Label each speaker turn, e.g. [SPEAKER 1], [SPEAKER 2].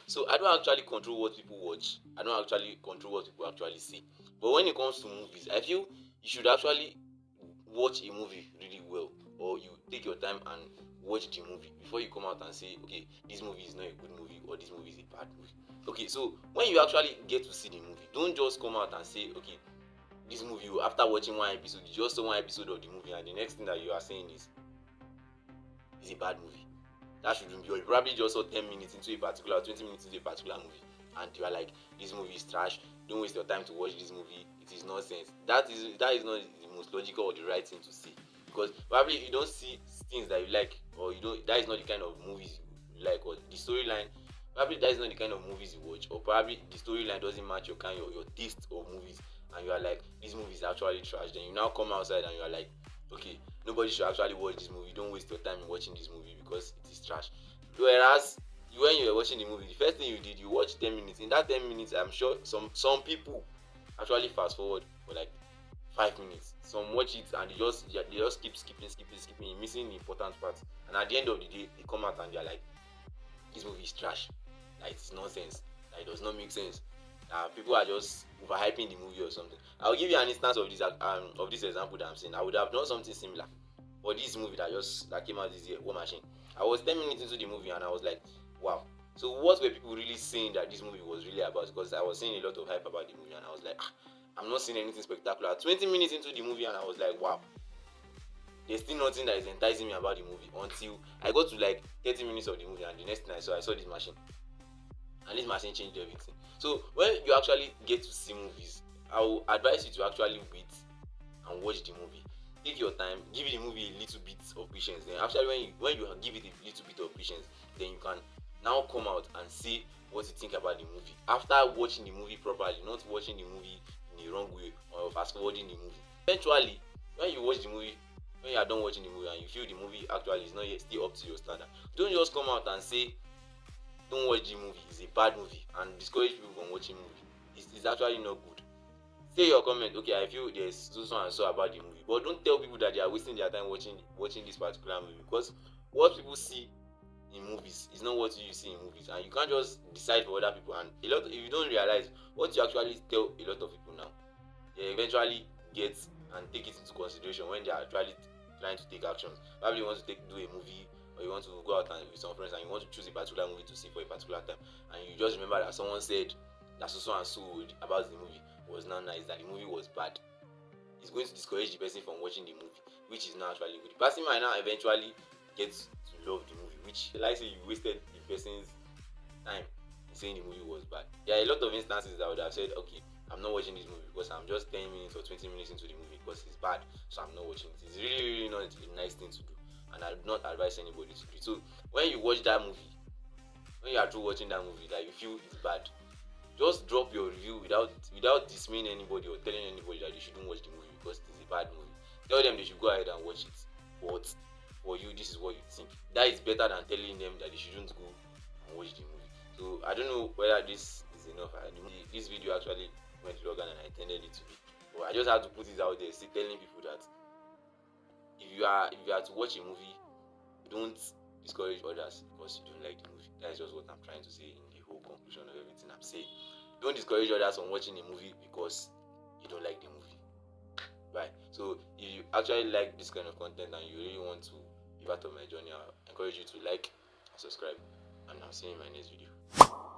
[SPEAKER 1] So I don't actually control what people watch. I don't actually control what people actually see. But when it comes to movies, I feel you should actually watch a movie really well, or you take your time and watch the movie before you come out and say, okay, this movie is not a good movie or this movie is a bad movie. Okay, so when you actually get to see the movie, don't just come out and say, okay, this movie, after watching one episode, you just saw one episode of the movie, and the next thing that you are saying is a bad movie. That shouldn't be. Or you probably just saw 10 minutes into a particular, 20 minutes into a particular movie, and you are like, this movie is trash. Don't waste your time to watch this movie. It is nonsense. That is not the most logical or the right thing to say, because probably you don't see things that you like, or you don't. That is not the kind of movies you like, or the storyline. Probably that is not the kind of movies you watch, or probably the storyline doesn't match your kind of your taste of movies, and you are like, this movie is actually trash. Then you now come outside and you are like, okay, nobody should actually watch this movie. Don't waste your time in watching this movie because it is trash. Whereas when you were watching the movie, the first thing you did, you watched 10 minutes. In that 10 minutes, I'm sure some people actually fast forward for like 5 minutes. Some watch it and they just keep skipping, missing the important parts. And at the end of the day, they come out and they're like, this movie is trash. Like, it's nonsense. Like, it does not make sense. People are just overhyping the movie or something. I'll give you an instance of this example that I'm saying. I would have done something similar for this movie that came out this year, War Machine. I was 10 minutes into the movie and I was like, wow. So what were people really saying that this movie was really about? Because I was seeing a lot of hype about the movie and I was like, I'm not seeing anything spectacular. 20 minutes into the movie and I was like, wow. There's still nothing that is enticing me about the movie until I got to like 30 minutes of the movie, and the next thing I saw this machine. And this machine changed everything. So when you actually get to see movies, I will advise you to actually wait and watch the movie. Take your time, give the movie a little bit of patience. Then actually when you give it a little bit of patience, then you can now come out and say what you think about the movie. After watching the movie properly, not watching the movie in the wrong way or fast forwarding the movie. Eventually, when you watch the movie, when you are done watching the movie and you feel the movie actually is not yet still up to your standard, don't just come out and say don't watch the movie, it's a bad movie, and discourage people from watching movie. It's actually not good. Say your comment, okay, I feel there's so and so about the movie, but don't tell people that they are wasting their time watching this particular movie, because what people see in movies is not what you see in movies, and you can't just decide for other people. And if you don't realize what you actually tell a lot of people now, they eventually get and take it into consideration when they are actually trying to take actions. Probably you want to do a movie, or you want to go out with some friends and you want to choose a particular movie to see for a particular time, and you just remember that someone said that so and so about the movie was not nice, that the movie was bad. It's going to discourage the person from watching the movie, which is not actually good. The person might now eventually get to love the movie, which, like say, you wasted the person's time saying the movie was bad. There are a lot of instances that I would have said, okay, I'm not watching this movie because I'm just 10 minutes or 20 minutes into the movie because it's bad, so I'm not watching it. It's really not a nice thing to do, and I would not advise anybody to do it. So when you watch that movie, when you are through watching that movie that you feel it's bad, just drop your review without dismaying anybody or telling anybody that they shouldn't watch the movie because it's a bad movie. Tell them they should go ahead and watch it, but for you, this is what you think. That is better than telling them that they shouldn't go and watch the movie. So I don't know whether this is enough. This video actually went longer than I intended it to be, but I just had to put it out there, telling people that if you are to watch a movie, don't discourage others because you don't like the movie. That's just what I'm trying to say in the whole conclusion of everything I'm saying. Don't discourage others from watching a movie because you don't like the movie. Right? So if you actually like this kind of content and you really want to be part of my journey, I encourage you to like and subscribe, and I'll see you in my next video.